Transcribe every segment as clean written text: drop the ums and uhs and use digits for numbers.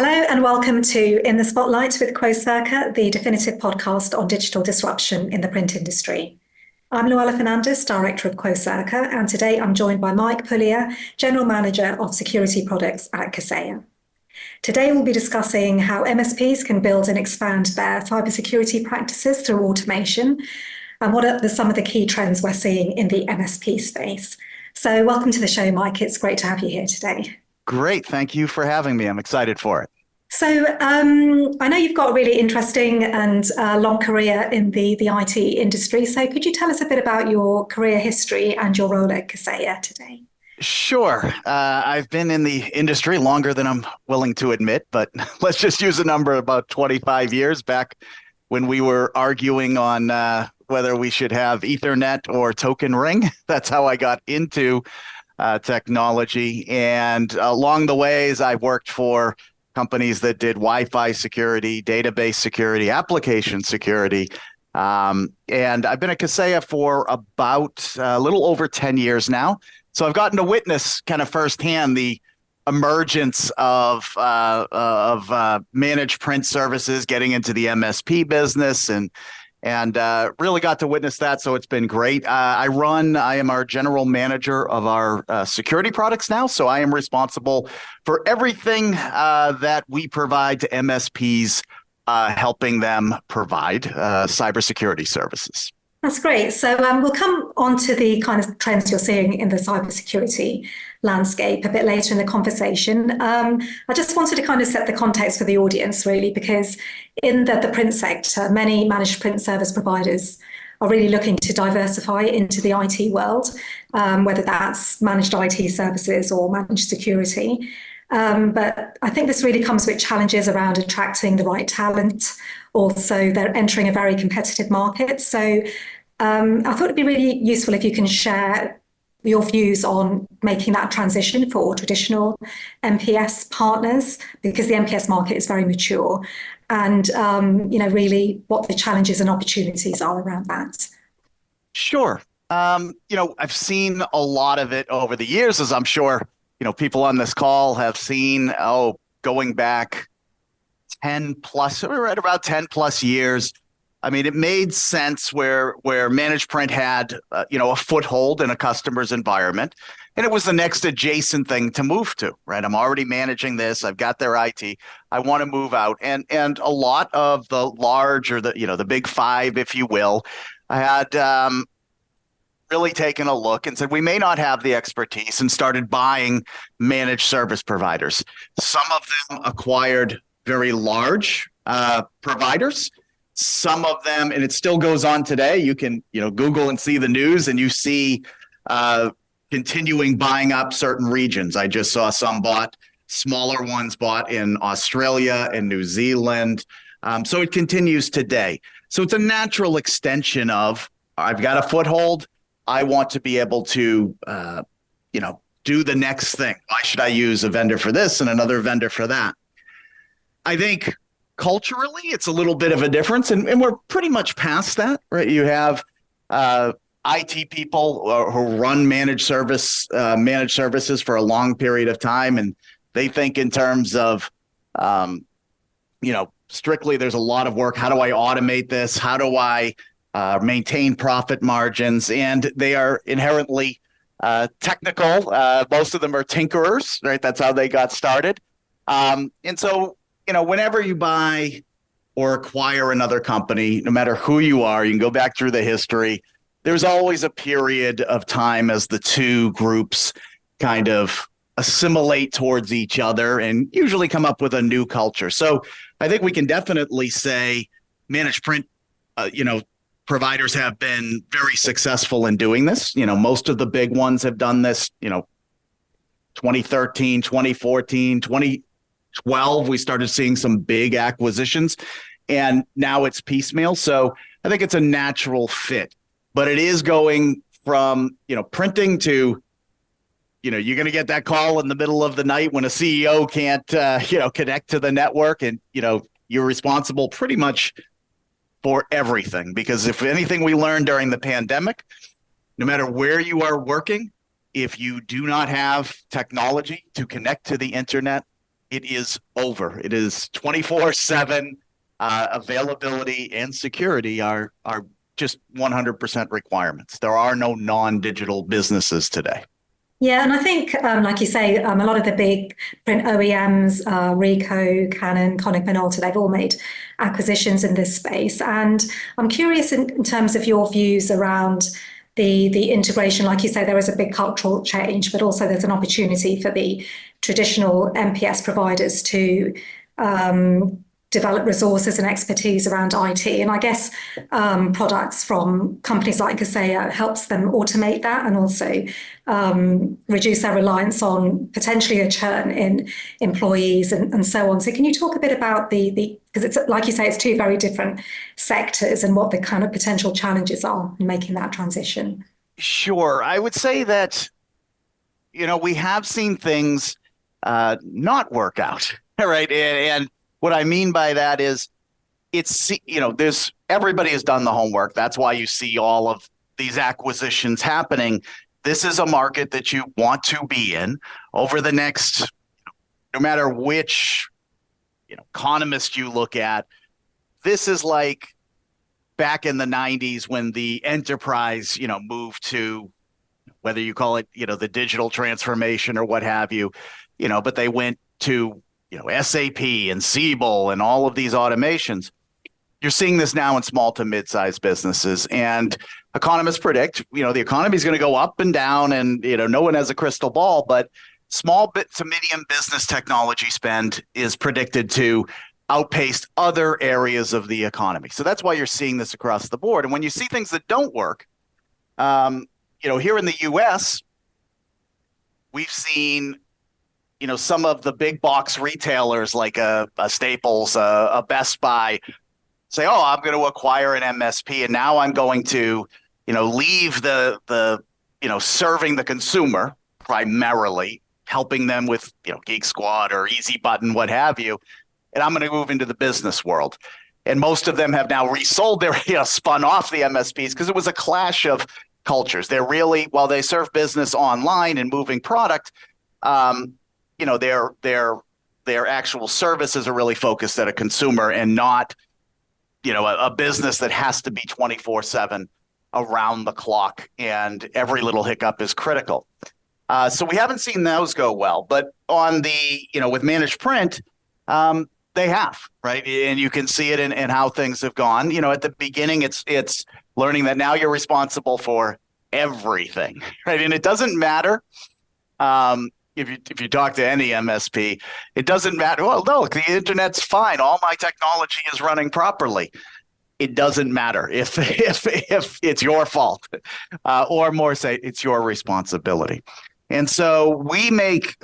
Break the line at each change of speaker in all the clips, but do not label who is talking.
Hello and welcome to In the Spotlight with Quocirca, the definitive podcast on digital disruption in the print industry. I'm Louella Fernandez, Director of Quocirca, and today I'm joined by Mike Puglia, General Manager of Security Products at Kaseya. Today we'll be discussing how MSPs can build and expand their cybersecurity practices through automation, and what are some of the key trends we're seeing in the MSP space. So welcome to the show, Mike. It's great to have you here today.
Great. Thank you for having me. I'm excited for it.
So I know you've got a really interesting and long career in the IT industry. So could you tell us a bit about your career history and your role at Kaseya today?
Sure. I've been in the industry longer than I'm willing to admit, but let's just use a number about 25 years back when we were arguing on whether we should have Ethernet or token ring. That's how I got into technology. And along the ways, I worked for companies that did Wi-Fi security, database security, application security. And I've been at Kaseya for about a little over 10 years now. So I've gotten to witness kind of firsthand the emergence of managed print services, getting into the MSP business, and really got to witness that. So it's been great. I am our general manager of our security products now. So I am responsible for everything that we provide to MSPs, helping them provide cybersecurity services.
That's great. So we'll come on to the kind of trends you're seeing in the cybersecurity landscape a bit later in the conversation. I just wanted to kind of set the context for the audience, really, because in the print sector, many managed print service providers are really looking to diversify into the IT world, whether that's managed IT services or managed security. But I think this really comes with challenges around attracting the right talent. Also, they're entering a very competitive market. So I thought it'd be really useful if you can share your views on making that transition for traditional MPS partners, because the MPS market is very mature, and really what the challenges and opportunities are around that.
Sure. I've seen a lot of it over the years, as I'm sure people on this call have seen. Going back 10 plus, we're at about 10 plus years. I mean, it made sense where managed print had, a foothold in a customer's environment, and it was the next adjacent thing to move to, right? I'm already managing this. I've got their IT. I want to move out. And a lot of the large, or the big five, if you will, I had really taken a look and said, we may not have the expertise, and started buying managed service providers. Some of them acquired very large providers. Some of them, and it still goes on today, you can Google and see the news, and you see continuing buying up certain regions. I just saw smaller ones bought in Australia and New Zealand. So it continues today. So it's a natural extension of, I've got a foothold. I want to be able to, do the next thing. Why should I use a vendor for this and another vendor for that? I think culturally, it's a little bit of a difference, and we're pretty much past that, right? You have IT people who run managed services for a long period of time, and they think in terms of, strictly, there's a lot of work. How do I automate this? How do I maintain profit margins? And they are inherently technical. Most of them are tinkerers, right? That's how they got started. And so, whenever you buy or acquire another company, no matter who you are, you can go back through the history. There's always a period of time as the two groups kind of assimilate towards each other and usually come up with a new culture. So I think we can definitely say managed print, providers have been very successful in doing this. Most of the big ones have done this, 2013, 2014, 2012, we started seeing some big acquisitions, and now it's piecemeal. So I think it's a natural fit, but it is going from, printing to, you're going to get that call in the middle of the night when a CEO can't, connect to the network, and, you're responsible pretty much for everything. Because if anything we learned during the pandemic, no matter where you are working, if you do not have technology to connect to the internet, it is over. It is 24/7. Availability and security are just 100% requirements. There are no non-digital businesses today.
Yeah, and I think, like you say, a lot of the big print OEMs, Ricoh, Canon, Konica Minolta, they've all made acquisitions in this space. And I'm curious in terms of your views around the integration. Like you say, there is a big cultural change, but also there's an opportunity for the traditional MPS providers to develop resources and expertise around IT. And I guess products from companies like Kaseya helps them automate that and also reduce their reliance on potentially a churn in employees and so on. So can you talk a bit about because it's like you say, it's two very different sectors and what the kind of potential challenges are in making that transition?
Sure. I would say that, we have seen things not work out, right? And what I mean by that is everybody has done the homework. That's why you see all of these acquisitions happening. This is a market that you want to be in over the next, no matter which, economist you look at. This is like back in the 90s when the enterprise, moved to, whether you call it, the digital transformation or what have you, but they went to SAP and Siebel and all of these automations. You're seeing this now in small to mid-sized businesses, and economists predict, the economy is going to go up and down, and no one has a crystal ball, but small to medium business technology spend is predicted to outpace other areas of the economy. So that's why you're seeing this across the board. And when you see things that don't work, here in the U.S., we've seen some of the big box retailers like a Staples, a Best Buy say, oh, I'm going to acquire an MSP, and now I'm going to, leave the serving the consumer primarily, helping them with, Geek Squad or Easy Button, what have you, and I'm going to move into the business world. And most of them have now resold their, spun off the MSPs because it was a clash of cultures. They're really, while they serve business online and moving product, their actual services are really focused at a consumer and not, a business that has to be 24/7 around the clock, and every little hiccup is critical. So we haven't seen those go well, but on the, with managed print, they have, right? And you can see it in how things have gone. At the beginning, it's learning that now you're responsible for everything, right? And it doesn't matter. If you talk to any MSP, it doesn't matter. Well, no, the internet's fine. All my technology is running properly. It doesn't matter if it's your fault, or more say it's your responsibility. And so we make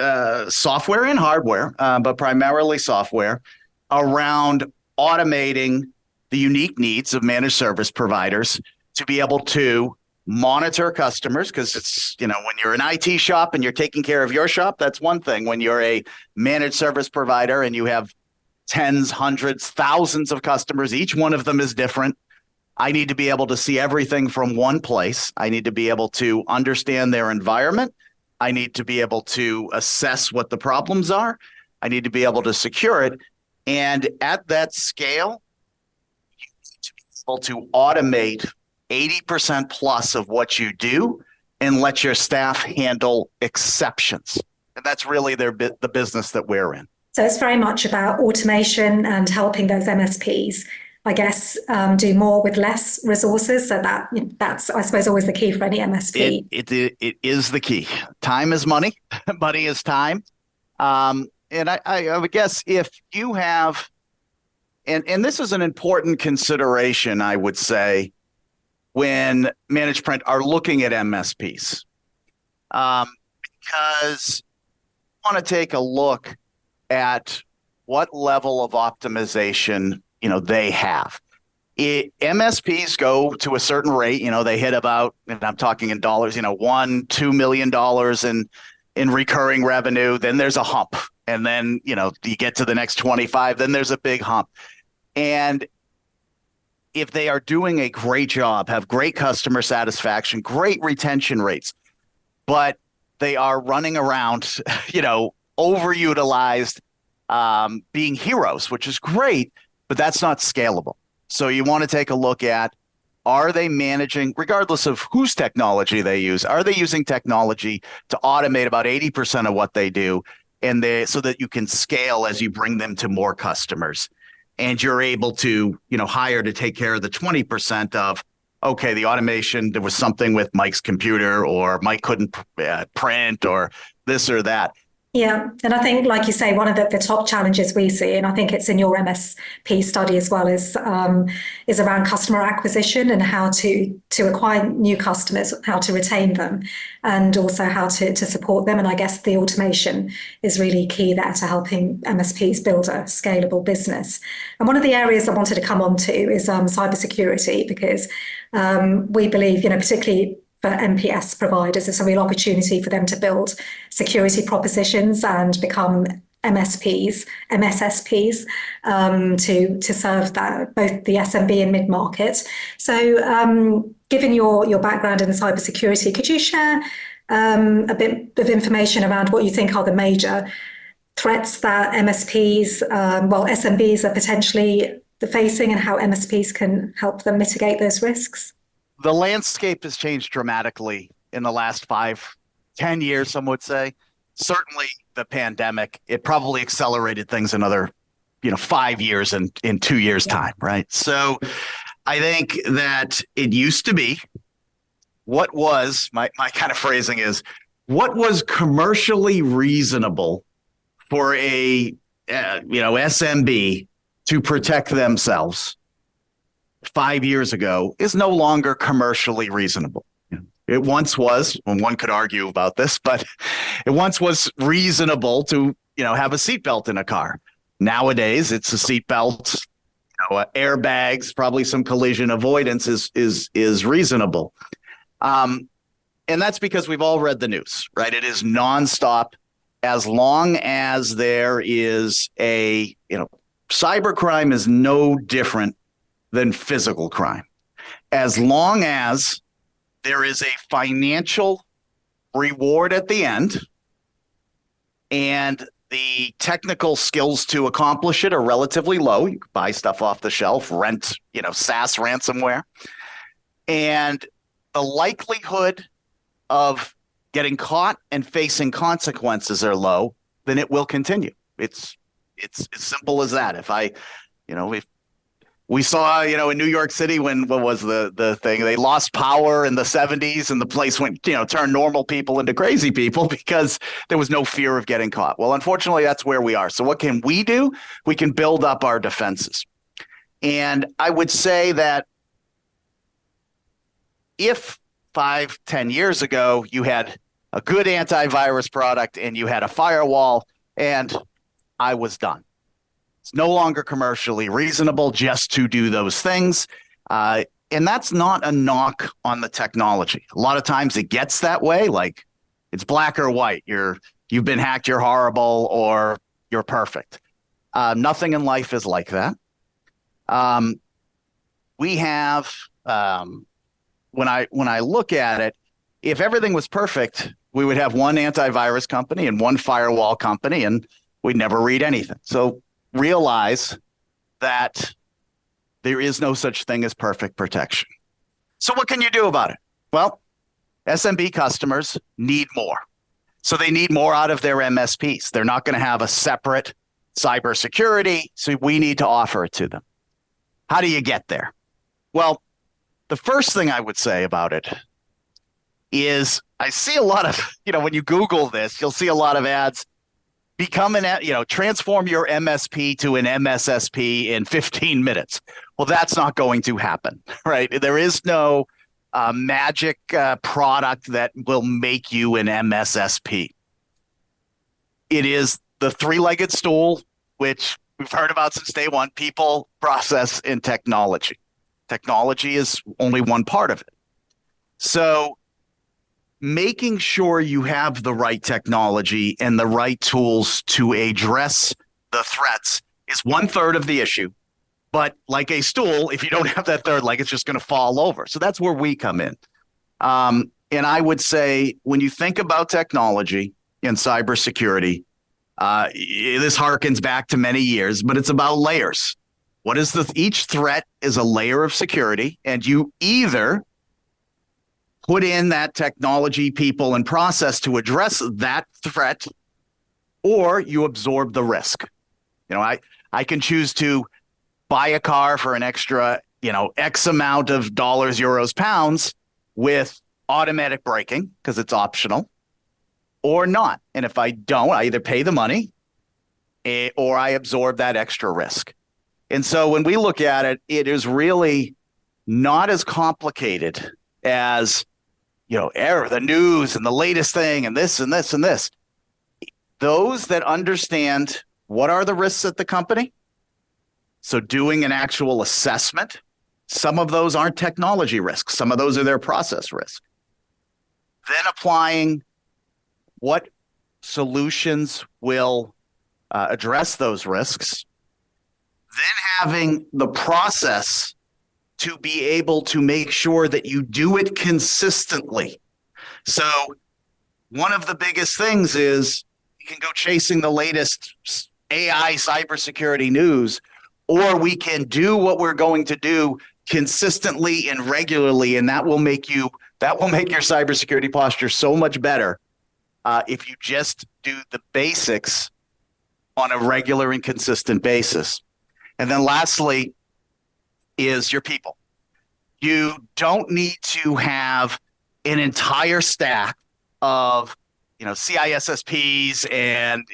software and hardware, but primarily software, around automating the unique needs of managed service providers to be able to monitor customers, because it's, when you're an IT shop and you're taking care of your shop, that's one thing. When you're a managed service provider and you have tens, hundreds, thousands of customers, each one of them is different. I need to be able to see everything from one place. I need to be able to understand their environment. I need to be able to assess what the problems are. I need to be able to secure it. And at that scale, you need to be able to automate 80% plus of what you do and let your staff handle exceptions. And that's really the business that we're in.
So it's very much about automation and helping those MSPs, I guess, do more with less resources. So that's, I suppose, always the key for any MSP.
It is the key. Time is money. Money is time. And I would guess if you have, and this is an important consideration, I would say, when managed print are looking at MSPs, because you want to take a look at what level of optimization they have. MSPs go to a certain rate. They hit about, and I'm talking in dollars, $1-2 million in recurring revenue. Then there's a hump, and then you get to the next 25. Then there's a big hump, and if they are doing a great job, have great customer satisfaction, great retention rates, but they are running around, overutilized, being heroes, which is great, but that's not scalable. So you want to take a look at, are they managing, regardless of whose technology they use, are they using technology to automate about 80% of what they do, and so that you can scale as you bring them to more customers, and you're able to, hire to take care of the 20% of, okay, the automation, there was something with Mike's computer, or Mike couldn't print, or this or that.
Yeah, and I think, like you say, one of the top challenges we see, and I think it's in your MSP study as well, is around customer acquisition and how to acquire new customers, how to retain them, and also how to support them. And I guess the automation is really key there to helping MSPs build a scalable business. And one of the areas I wanted to come on to is cybersecurity, because we believe, particularly for MPS providers, it's a real opportunity for them to build security propositions and become MSPs, MSSPs, to serve that, both the SMB and mid-market. So given your background in cybersecurity, could you share a bit of information around what you think are the major threats that MSPs, SMBs are potentially facing, and how MSPs can help them mitigate those risks?
The landscape has changed dramatically in the last 5-10 years, some would say. Certainly the pandemic, it probably accelerated things another, 5 years in 2 years' time, right? So I think that it used to be, what was, my kind of phrasing is, what was commercially reasonable for a, SMB to protect themselves 5 years ago is no longer commercially reasonable. It once was, and one could argue about this, but it once was reasonable to, have a seatbelt in a car. Nowadays, it's a seatbelt, airbags, probably some collision avoidance is reasonable. And that's because we've all read the news, right? It is nonstop. As long as there is cybercrime is no different than physical crime. As long as there is a financial reward at the end and the technical skills to accomplish it are relatively low, you can buy stuff off the shelf, rent, SaaS ransomware, and the likelihood of getting caught and facing consequences are low, then it will continue. It's as simple as that. If we saw, in New York City when, what was the thing? They lost power in the 70s and the place went, turned normal people into crazy people because there was no fear of getting caught. Well, unfortunately, that's where we are. So what can we do? We can build up our defenses. And I would say that if 5-10 years ago, you had a good antivirus product and you had a firewall, and I was done. It's no longer commercially reasonable just to do those things. And that's not a knock on the technology. A lot of times it gets that way, like it's black or white. You've been hacked, you're horrible, or you're perfect. Nothing in life is like that. We have, when I look at it, if everything was perfect, we would have one antivirus company and one firewall company, and we'd never read anything. So realize that there is no such thing as perfect protection. So what can you do about it? Well, SMB customers need more. So they need more out of their MSPs. They're not going to have a separate cybersecurity, so we need to offer it to them. How do you get there? Well, the first thing I would say about it is I see a lot of, when you Google this, you'll see a lot of ads. Transform your MSP to an MSSP in 15 minutes. Well, that's not going to happen, right? There is no magic product that will make you an MSSP. It is the three-legged stool, which we've heard about since day one: people, process, and technology. Technology is only one part of it. So making sure you have the right technology and the right tools to address the threats is 1/3 of the issue. But like a stool, if you don't have that third leg, it's just going to fall over. So that's where we come in. And I would say when you think about technology and cybersecurity, This harkens back to many years, but it's about layers. Each threat is a layer of security, and you either put in that technology, people, and process to address that threat, or you absorb the risk. I can choose to buy a car for an extra, X amount of dollars, euros, pounds with automatic braking because it's optional, or not. And if I don't, I either pay the money or I absorb that extra risk. And so when we look at it, it is really not as complicated as, the news and the latest thing and this and this and this. Those that understand what are the risks at the company, so doing an actual assessment, some of those aren't technology risks. Some of those are their process risk. Then applying what solutions will address those risks. Then having the process to be able to make sure that you do it consistently. So one of the biggest things is you can go chasing the latest AI cybersecurity news, or we can do what we're going to do consistently and regularly, and that will make your cybersecurity posture so much better if you just do the basics on a regular and consistent basis. And then lastly is your people. You don't need to have an entire stack of CISSPs and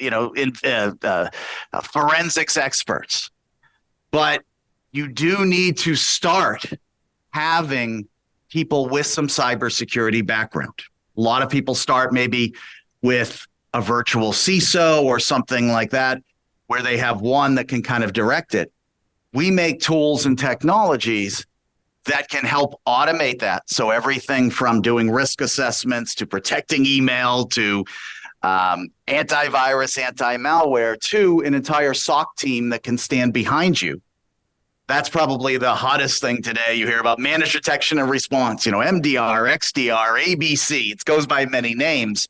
forensics experts, but you do need to start having people with some cybersecurity background. A lot of people start maybe with a virtual CISO or something like that, where they have one that can kind of direct it. We make tools and technologies that can help automate that. So everything from doing risk assessments to protecting email to antivirus, anti-malware to an entire SOC team that can stand behind you. That's probably the hottest thing today. You hear about managed detection and response, MDR, XDR, ABC. It goes by many names,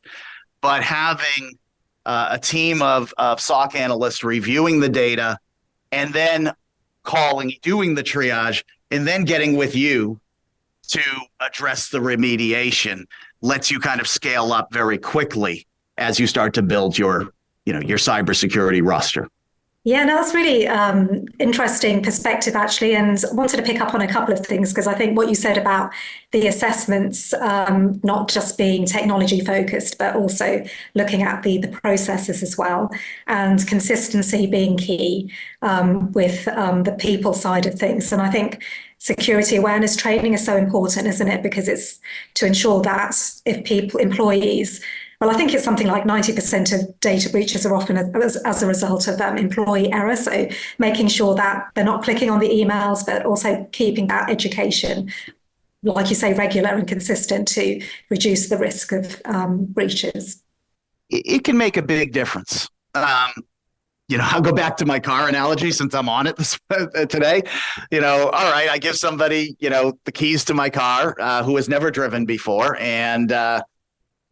but having a team of SOC analysts reviewing the data and then doing the triage, and then getting with you to address the remediation lets you kind of scale up very quickly as you start to build your cybersecurity roster.
Yeah, no, that's really interesting perspective, actually, and wanted to pick up on a couple of things, because I think what you said about the assessments, not just being technology focused, but also looking at the processes as well, and consistency being key with the people side of things. And I think security awareness training is so important, isn't it? Because it's to ensure that if employees, well, I think it's something like 90% of data breaches are often as a result of employee error. So making sure that they're not clicking on the emails, but also keeping that education, like you say, regular and consistent to reduce the risk of breaches.
It can make a big difference. I'll go back to my car analogy since I'm on it today. All right, I give somebody, the keys to my car who has never driven before and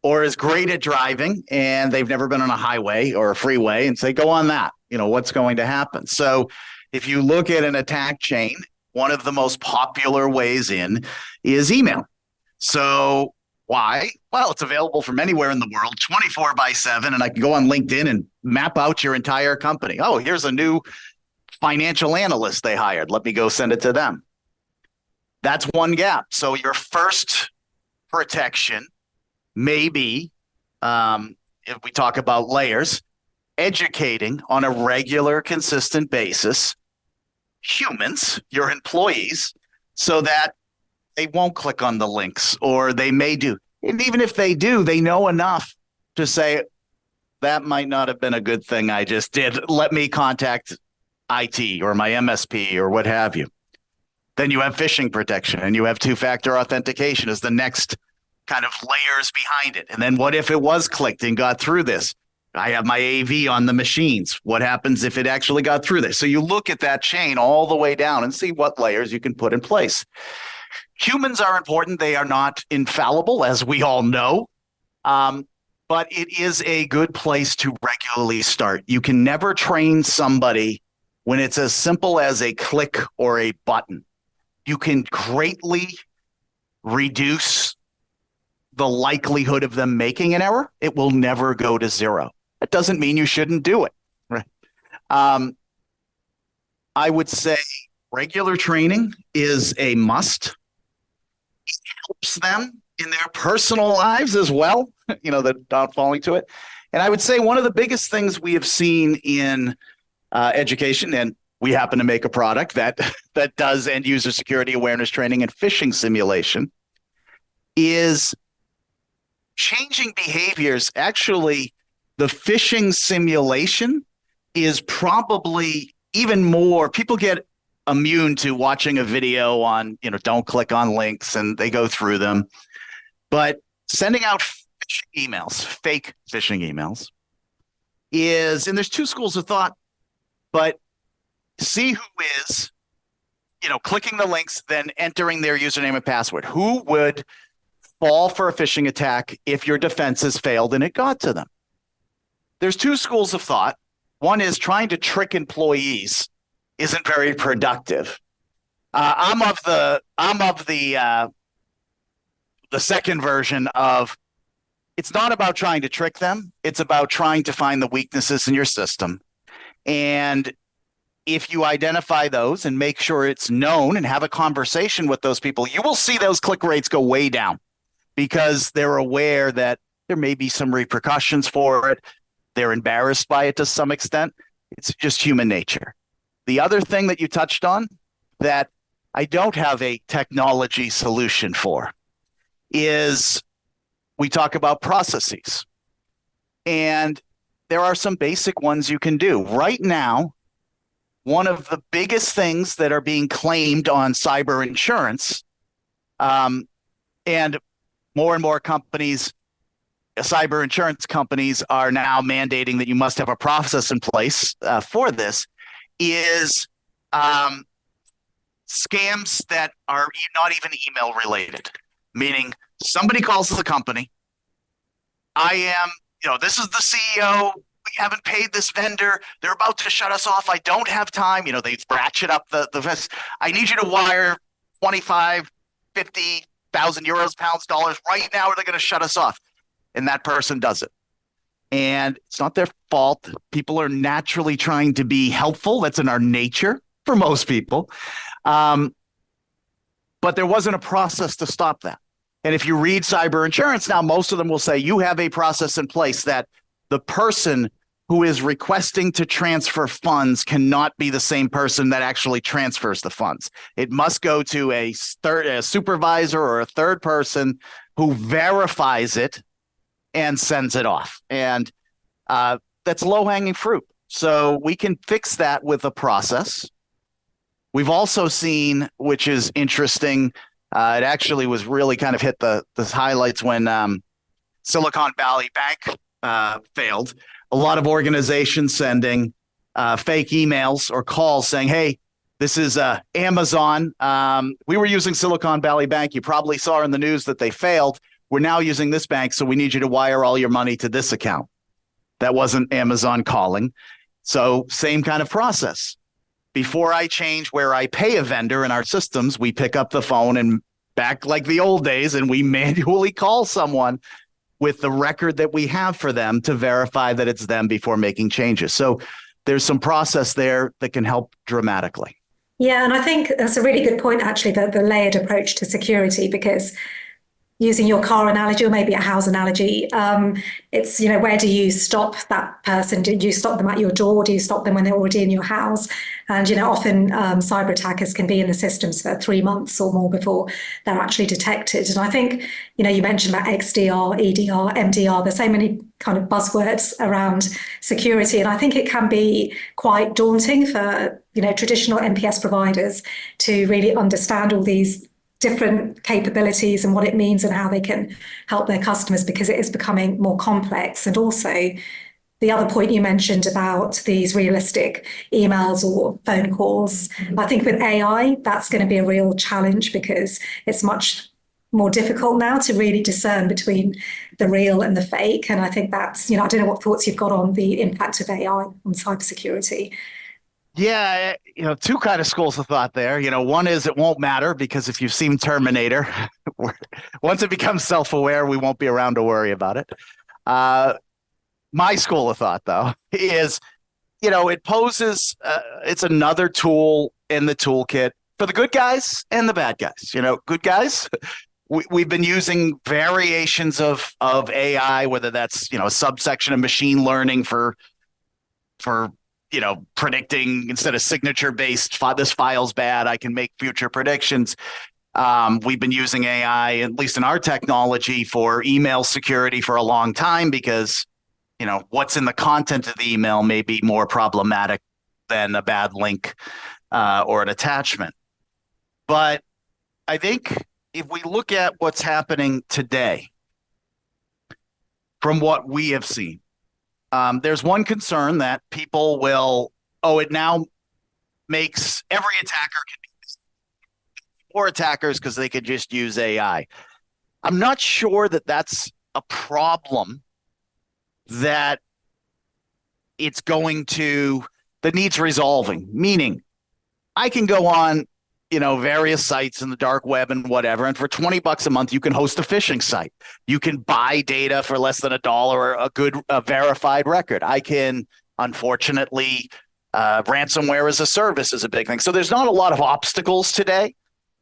or is great at driving and they've never been on a highway or a freeway, and say, go on that. What's going to happen? So if you look at an attack chain, one of the most popular ways in is email. So why? Well, it's available from anywhere in the world, 24/7, and I can go on LinkedIn and map out your entire company. Oh, here's a new financial analyst they hired. Let me go send it to them. That's one gap. So your first protection maybe, if we talk about layers, educating on a regular, consistent basis humans, your employees, so that they won't click on the links, or they may do. And even if they do, they know enough to say, that might not have been a good thing I just did. Let me contact IT or my MSP or what have you. Then you have phishing protection, and you have two-factor authentication as the next kind of layers behind it. And then what if it was clicked and got through this? I have my AV on the machines. What happens if it actually got through this? So you look at that chain all the way down and see what layers you can put in place. Humans are important. They are not infallible, as we all know. but it is a good place to regularly start. You can never train somebody when it's as simple as a click or a button. You can greatly reduce the likelihood of them making an error. It will never go to zero. That doesn't mean you shouldn't do it. Right? I would say regular training is a must. It helps them in their personal lives as well, that not falling to it. And I would say one of the biggest things we have seen in education, and we happen to make a product that does end user security awareness training and phishing simulation, is changing behaviors. Actually, the phishing simulation is probably even more. People get immune to watching a video on, don't click on links, and they go through them. But sending out phishing emails, fake phishing emails, and there's two schools of thought, but see who is, clicking the links, then entering their username and password. Who would fall for a phishing attack if your defenses failed and it got to them? There's two schools of thought. One is trying to trick employees isn't very productive. I'm of the second version of, it's not about trying to trick them. It's about trying to find the weaknesses in your system. And if you identify those and make sure it's known and have a conversation with those people, you will see those click rates go way down because they're aware that there may be some repercussions for it. They're embarrassed by it to some extent. It's just human nature. The other thing that you touched on that I don't have a technology solution for is we talk about processes. And there are some basic ones you can do. Right now, one of the biggest things that are being claimed on cyber insurance, and more companies, cyber insurance companies are now mandating that you must have a process in place for this, is scams that are not even email related, meaning somebody calls the company. This is the CEO. We haven't paid this vendor. They're about to shut us off. I don't have time. They ratchet up the vest. I need you to wire 25, 50,000 euros, pounds, dollars right now, or they're going to shut us off. And that person does it. And it's not their fault. People are naturally trying to be helpful. That's in our nature for most people. But there wasn't a process to stop that. And if you read cyber insurance now, most of them will say you have a process in place that the person who is requesting to transfer funds cannot be the same person that actually transfers the funds. It must go to a supervisor or a third person who verifies it and sends it off. And that's low-hanging fruit. So we can fix that with a process. We've also seen, which is interesting, it actually was really kind of hit the highlights when Silicon Valley Bank failed. A lot of organizations sending fake emails or calls saying, hey, this is Amazon. We were using Silicon Valley Bank. You probably saw in the news that they failed. We're now using this bank, so we need you to wire all your money to this account. That wasn't Amazon calling. So same kind of process. Before I change where I pay a vendor in our systems, we pick up the phone and back like the old days, and we manually call someone with the record that we have for them to verify that it's them before making changes. So there's some process there that can help dramatically.
Yeah, and I think that's a really good point, actually, the layered approach to security, because using your car analogy or maybe a house analogy, it's, where do you stop that person? Do you stop them at your door? Do you stop them when they're already in your house? And, often cyber attackers can be in the systems for 3 months or more before they're actually detected. And I think, you mentioned about XDR, EDR, MDR, there's so many kind of buzzwords around security. And I think it can be quite daunting for, traditional MPS providers to really understand all these different capabilities and what it means and how they can help their customers, because it is becoming more complex. And also the other point you mentioned about these realistic emails or phone calls, I think with AI, that's going to be a real challenge because it's much more difficult now to really discern between the real and the fake. And I think that's, I don't know what thoughts you've got on the impact of AI on cybersecurity.
Yeah, two kind of schools of thought there. One is it won't matter because if you've seen Terminator, once it becomes self-aware, we won't be around to worry about it. My school of thought, though, is, it poses, it's another tool in the toolkit for the good guys and the bad guys. Good guys, we've been using variations of AI, whether that's, a subsection of machine learning for predicting instead of signature-based, this file's bad, I can make future predictions. We've been using AI, at least in our technology, for email security for a long time because, what's in the content of the email may be more problematic than a bad link or an attachment. But I think if we look at what's happening today, from what we have seen, there's one concern that people will, it now makes every attacker can be more attackers because they could just use AI. I'm not sure that that's a problem that that needs resolving. Meaning, I can go on, various sites in the dark web and whatever, and for $20 a month, you can host a phishing site. You can buy data for less than $1, a verified record. I can, unfortunately, ransomware as a service is a big thing. So there's not a lot of obstacles today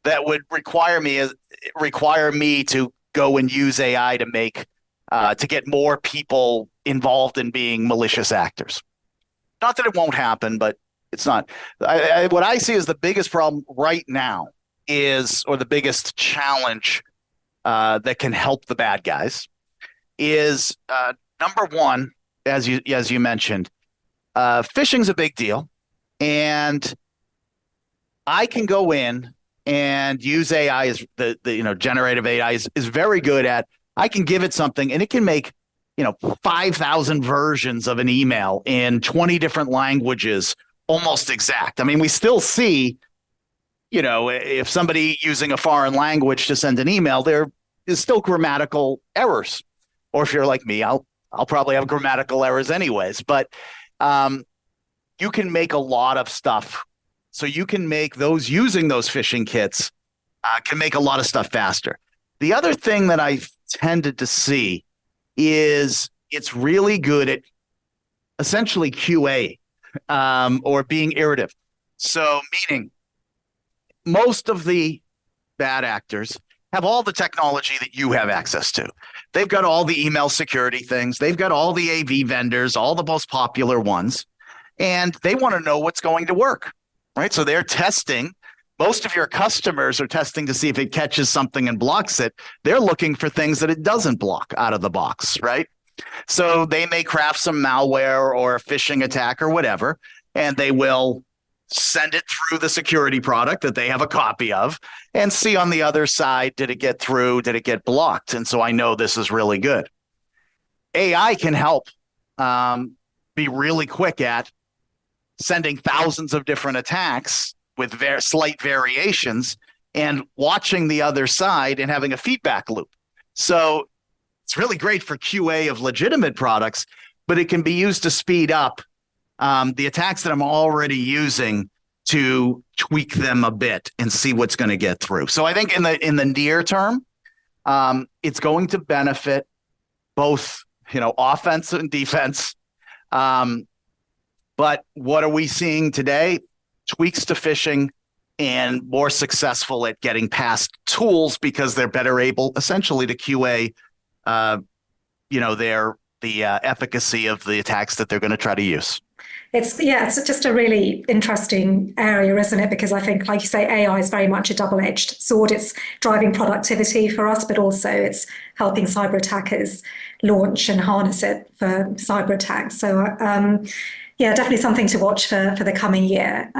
that would require me to go and use AI to get more people involved in being malicious actors. Not that it won't happen, but it's not. What I see as the biggest problem right now or the biggest challenge that can help the bad guys is number one, as you mentioned, phishing's a big deal, and I can go in and use AI as the generative AI is very good at. I can give it something and it can make 5,000 versions of an email in 20 different languages almost exact. I mean, we still see, if somebody using a foreign language to send an email, there is still grammatical errors. Or if you're like me, I'll probably have grammatical errors anyways. But you can make a lot of stuff. So you can make those using those phishing kits can make a lot of stuff faster. The other thing that I've tended to see is it's really good at essentially QA or being iterative. So meaning most of the bad actors have all the technology that you have access to. They've got all the email security things. They've got all the AV vendors, all the most popular ones, and they want to know what's going to work, right? So they're testing. Most of your customers are testing to see if it catches something and blocks it. They're looking for things that it doesn't block out of the box, right? So they may craft some malware or a phishing attack or whatever, and they will send it through the security product that they have a copy of and see on the other side, did it get through? Did it get blocked? And so I know this is really good. AI can help be really quick at sending thousands of different attacks with slight variations and watching the other side and having a feedback loop. So it's really great for QA of legitimate products, but it can be used to speed up the attacks that I'm already using to tweak them a bit and see what's going to get through. So I think in the near term, it's going to benefit both, offense and defense. But what are we seeing today? Tweaks to phishing and more successful at getting past tools because they're better able essentially to QA, the efficacy of the attacks that they're going to try to use.
It's just a really interesting area, isn't it? Because I think, like you say, AI is very much a double-edged sword. It's driving productivity for us, but also it's helping cyber attackers launch and harness it for cyber attacks. So definitely something to watch for the coming year.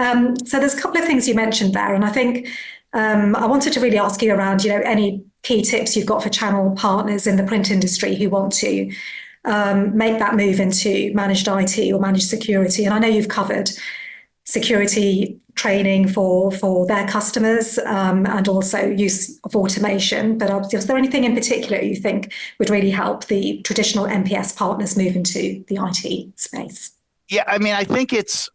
So there's a couple of things you mentioned there, and I think I wanted to really ask you around, any key tips you've got for channel partners in the print industry who want to make that move into managed IT or managed security. And I know you've covered security training for their customers, and also use of automation. But is there anything in particular you think would really help the traditional MPS partners move into the IT space?
Yeah, I mean, I think it's,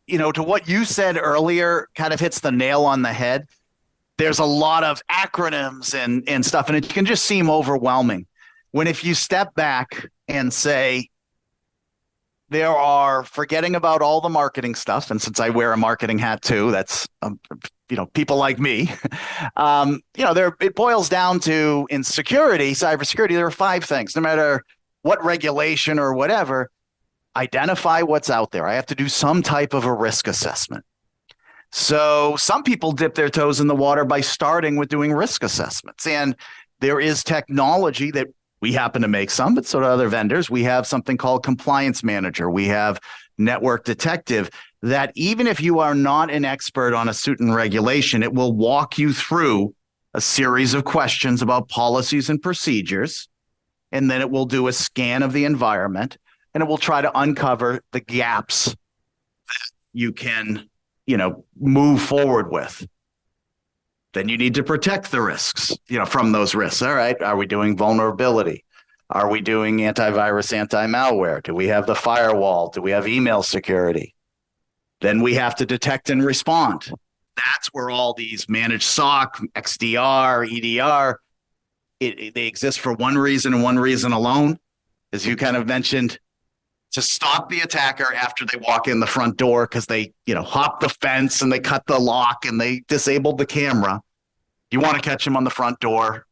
to what you said earlier, kind of hits the nail on the head. There's a lot of acronyms and stuff, and it can just seem overwhelming. When if you step back and say, there are, forgetting about all the marketing stuff, and since I wear a marketing hat too, that's people like me. It boils down to, in security, cybersecurity, there are 5 things. No matter what regulation or whatever, identify what's out there. I have to do some type of a risk assessment. So some people dip their toes in the water by starting with doing risk assessments, and there is technology that we happen to make some, but so do other vendors. We have something called Compliance Manager. We have Network Detective, that even if you are not an expert on a certain regulation, it will walk you through a series of questions about policies and procedures. And then it will do a scan of the environment, and it will try to uncover the gaps that you can, move forward with. Then you need to protect the risks, from those risks. All right. Are we doing vulnerability? Are we doing antivirus, anti-malware? Do we have the firewall? Do we have email security? Then we have to detect and respond. That's where all these managed SOC, XDR, EDR, they exist for one reason and one reason alone, as you kind of mentioned, to stop the attacker after they walk in the front door, because they, hop the fence and they cut the lock and they disabled the camera. You want to catch them on the front door.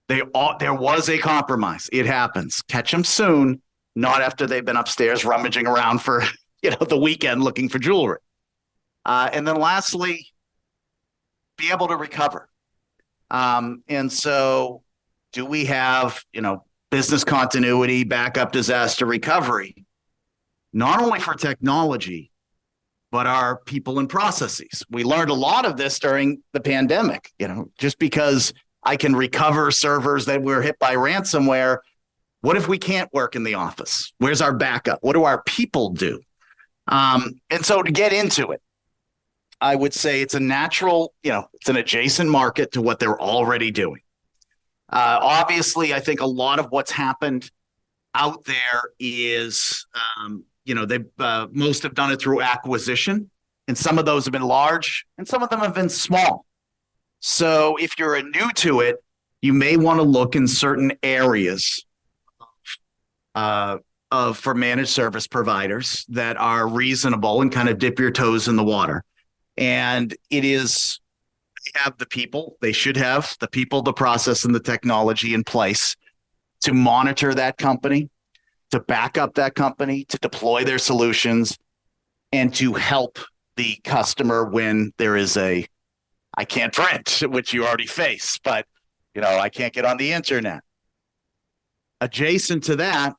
There was a compromise. It happens. Catch them soon, not after they've been upstairs rummaging around for, the weekend looking for jewelry. And then lastly, be able to recover. And so do we have, business continuity, backup, disaster recovery, not only for technology, but our people and processes? We learned a lot of this during the pandemic. Just because I can recover servers that were hit by ransomware, what if we can't work in the office? Where's our backup? What do our people do? And so to get into it, I would say it's a natural, it's an adjacent market to what they're already doing. Obviously, I think a lot of what's happened out there is, most have done it through acquisition, and some of those have been large and some of them have been small. So if you're new to it, you may want to look in certain areas for managed service providers that are reasonable and kind of dip your toes in the water. And it is, they have the people, they should have the people, the process, and the technology in place to monitor that company, to back up that company, to deploy their solutions, and to help the customer when there is I can't print, which you already face, but I can't get on the internet. Adjacent to that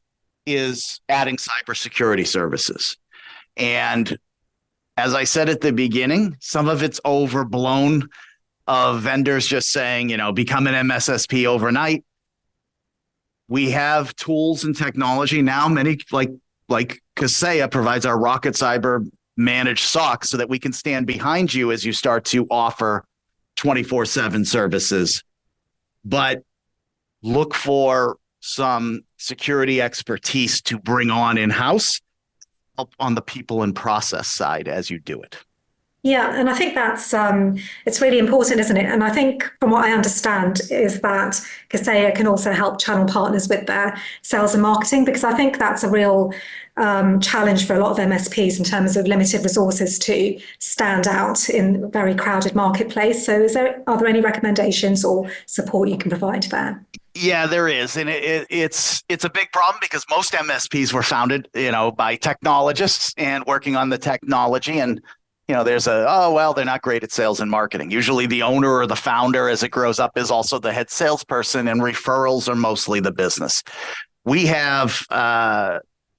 is adding cybersecurity services. And as I said at the beginning, some of it's overblown, of vendors just saying, become an MSSP overnight. We have tools and technology now, many like Kaseya provides our Rocket Cyber managed SOC, so that we can stand behind you as you start to offer 24/7 services. But look for some security expertise to bring on in-house, help on the people and process side as you do it.
Yeah, and I think that's it's really important, isn't it? And I think from what I understand is that Kaseya can also help channel partners with their sales and marketing, because I think that's a real challenge for a lot of MSPs in terms of limited resources to stand out in a very crowded marketplace. So are there any recommendations or support you can provide there?
Yeah, there is. And it's a big problem, because most MSPs were founded, by technologists and working on the technology. And there's they're not great at sales and marketing. Usually the owner or the founder, as it grows up, is also the head salesperson, and referrals are mostly the business. We have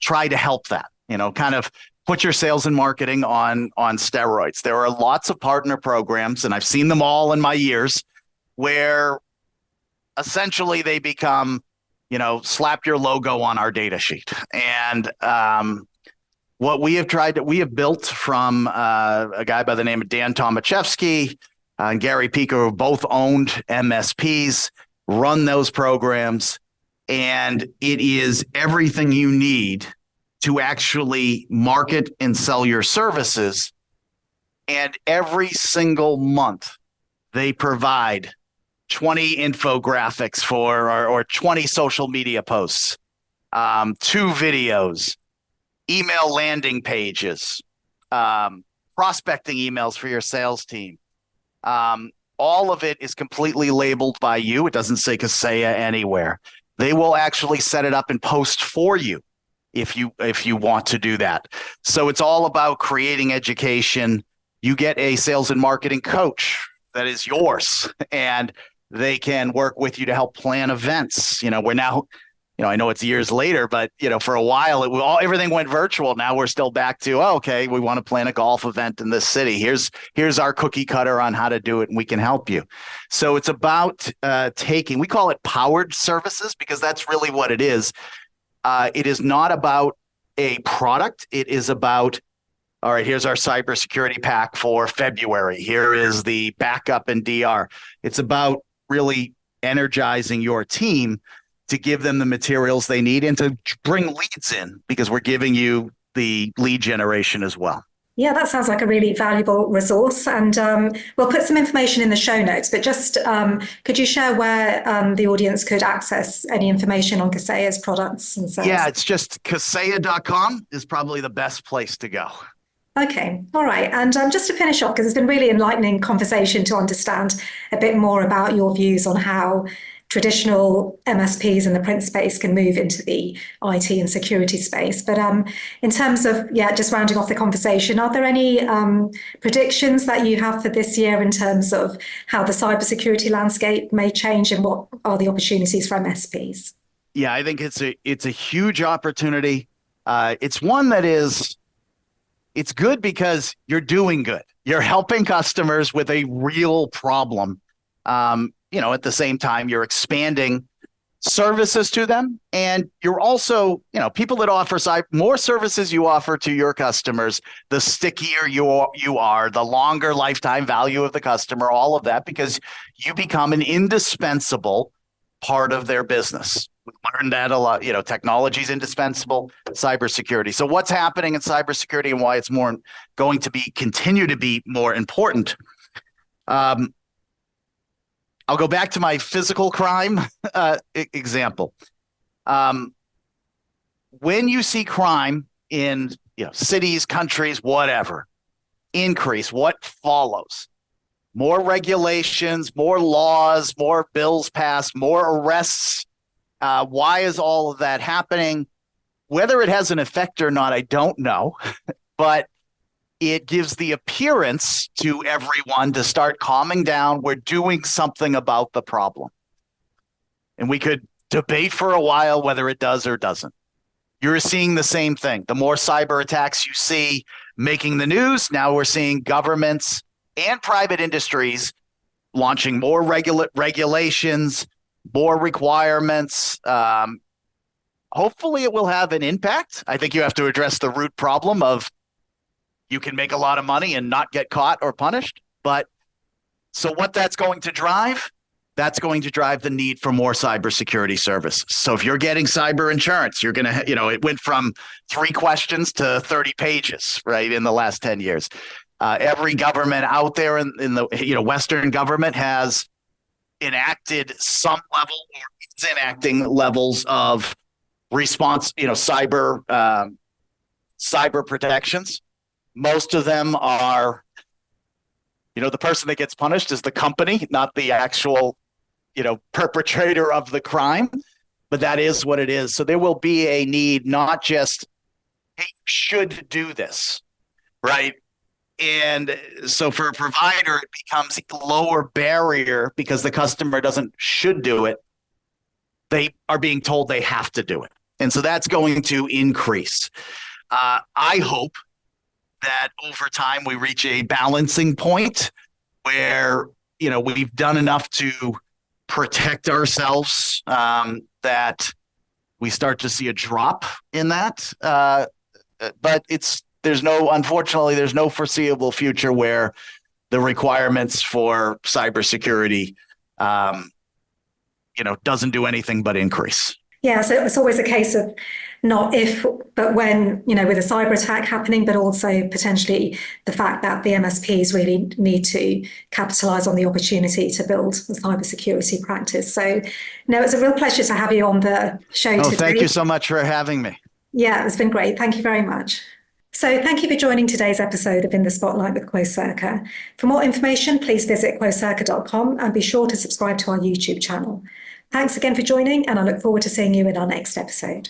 tried to help that, kind of put your sales and marketing on steroids. There are lots of partner programs, and I've seen them all in my years, where essentially they become, slap your logo on our data sheet. And What we have built from a guy by the name of Dan Tomaszewski and Gary Pico, who both owned MSPs, run those programs, and it is everything you need to actually market and sell your services. And every single month, they provide 20 infographics or 20 social media posts, 2 videos, email landing pages, prospecting emails for your sales team. All of it is completely labeled by you. It doesn't say Kaseya anywhere. They will actually set it up and post for you if you want to do that. So it's all about creating education. You get a sales and marketing coach that is yours, and they can work with you to help plan events. We're now, I know it's years later, but for a while everything went virtual. Now we're still back to, okay, we want to plan a golf event in this city. Here's our cookie cutter on how to do it, and we can help you. So it's about we call it powered services, because that's really what it is. It is not about a product. It is about, all right, here's our cybersecurity pack for February. Here is the backup and DR. It's about really energizing your team to give them the materials they need and to bring leads in, because we're giving you the lead generation as well.
Yeah, that sounds like a really valuable resource. And we'll put some information in the show notes, but just could you share where the audience could access any information on Kaseya's products and services?
Yeah, it's just Kaseya.com is probably the best place to go.
Okay, all right. And just to finish off, because it's been really enlightening conversation to understand a bit more about your views on how traditional MSPs in the print space can move into the IT and security space. But in terms of, just rounding off the conversation, are there any predictions that you have for this year in terms of how the cybersecurity landscape may change, and what are the opportunities for MSPs?
Yeah, I think it's a huge opportunity. It's one that it's good because you're doing good. You're helping customers with a real problem. At the same time, you're expanding services to them. And you're also, people that offer more services you offer to your customers, the stickier you are, the longer lifetime value of the customer, all of that, because you become an indispensable part of their business. We learned that a lot. Technology is indispensable, cybersecurity. So what's happening in cybersecurity and why it's going to continue to be more important? I'll go back to my physical crime example. When you see crime in cities, countries, whatever, increase, what follows? More regulations, more laws, more bills passed, more arrests. Why is all of that happening? Whether it has an effect or not, I don't know. But it gives the appearance to everyone to start calming down. We're doing something about the problem. And we could debate for a while whether it does or doesn't. You're seeing the same thing. The more cyber attacks you see making the news, now we're seeing governments and private industries launching more regulations, more requirements. Hopefully it will have an impact. I think you have to address the root problem of you can make a lot of money and not get caught or punished. But so what that's going to drive? That's going to drive the need for more cybersecurity services. So if you're getting cyber insurance, you're going to, it went from 3 questions to 30 pages, right, in the last 10 years. Every government out there in the, Western government has enacted some level or is enacting levels of response, cyber protections. Most of them are, the person that gets punished is the company, not the actual, perpetrator of the crime. But that is what it is. So there will be a need, not just, hey, you should do this, right? And so for a provider, it becomes a lower barrier because the customer should do it. They are being told they have to do it. And so that's going to increase. I hope that over time we reach a balancing point where, we've done enough to protect ourselves, that we start to see a drop in that. but unfortunately, there's no foreseeable future where the requirements for cybersecurity, doesn't do anything but increase.
Yeah, so it's always a case of not if, but when, with a cyber attack happening, but also potentially the fact that the MSPs really need to capitalize on the opportunity to build a cybersecurity practice. So, no, it's a real pleasure to have you on the show today.
Thank you so much for having me.
Yeah, it's been great. Thank you very much. So thank you for joining today's episode of In the Spotlight with Quocirca. For more information, please visit quocirca.com and be sure to subscribe to our YouTube channel. Thanks again for joining, and I look forward to seeing you in our next episode.